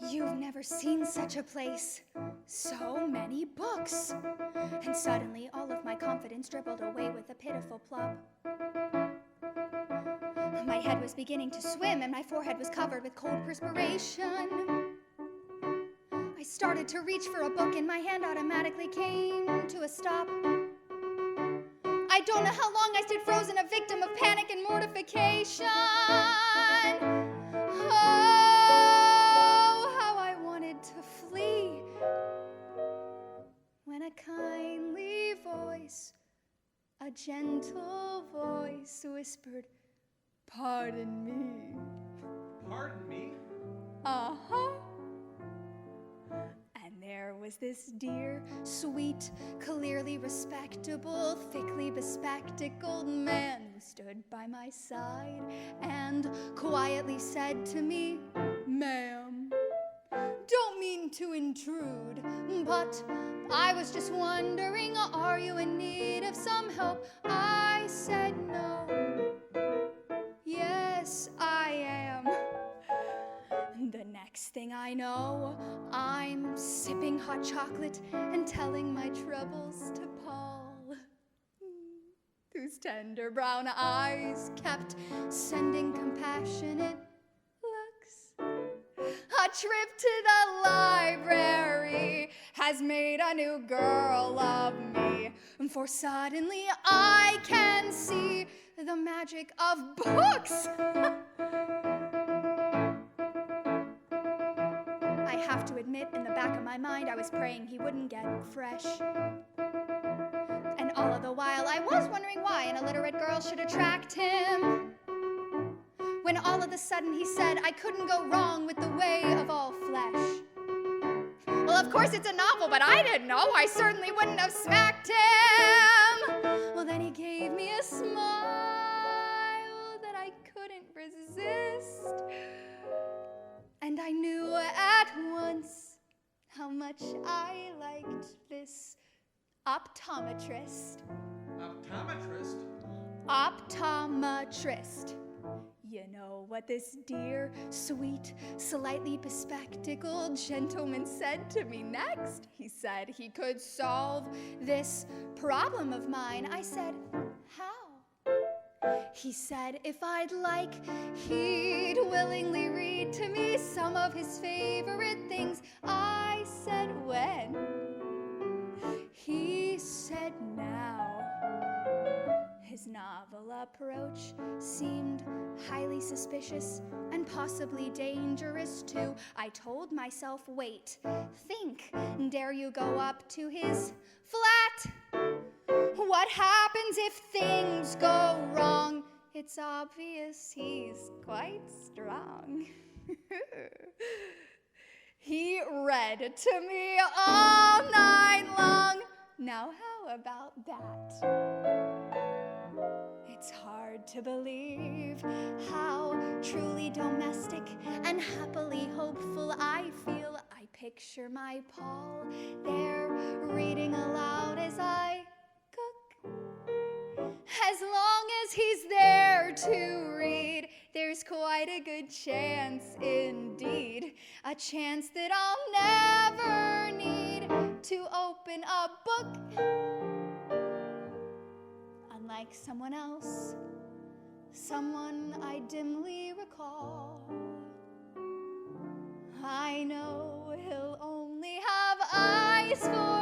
You've never seen such a place. So many books. And suddenly all of my confidence dribbled away with a pitiful plop. My head was beginning to swim and my forehead was covered with cold perspiration. I started to reach for a book and my hand automatically came to a stop. I don't know how long I stood frozen, a victim of panic and mortification. Oh, how I wanted to flee. When a kindly voice, a gentle voice whispered, "Pardon me." Pardon me? Uh-huh. And there was this dear, sweet, clearly respectable, thickly bespectacled man who stood by my side and quietly said to me, "Ma'am, don't mean to intrude, but I was just wondering, are you in need of some help?" I said no. Yes, I am. The next thing I know, I'm sipping hot chocolate and telling my troubles to Paul, whose tender brown eyes kept sending compassionate looks. A trip to the library has made a new girl of me, for suddenly I can see the magic of books. I have to admit, in the back of my mind, I was praying he wouldn't get fresh. And all of the while, I was wondering why an illiterate girl should attract him. When all of a sudden he said I couldn't go wrong with the way of all flesh. Well, of course it's a novel, but I didn't know. I certainly wouldn't have smacked him. Well, then he gave me a smile that I couldn't resist. And I knew at once how much I liked this optometrist. Optometrist? Optometrist. You know what this dear, sweet, slightly bespectacled gentleman said to me next? He said he could solve this problem of mine. I said, how? He said if I'd like, he'd willingly read to me some of his favorite things. I said, when? He said, now. His novel approach seemed highly suspicious and possibly dangerous too. I told myself, wait, think, dare you go up to his flat? What happens if things go wrong? It's obvious he's quite strong. He read to me all night long. Now how about that? It's hard to believe how truly domestic and happily hopeful I feel. I picture my Paul there reading aloud as I cook. As long as he's there to read, there's quite a good chance indeed, a chance that I'll never need to open a book. Unlike someone else, someone I dimly recall, I know he'll only have eyes for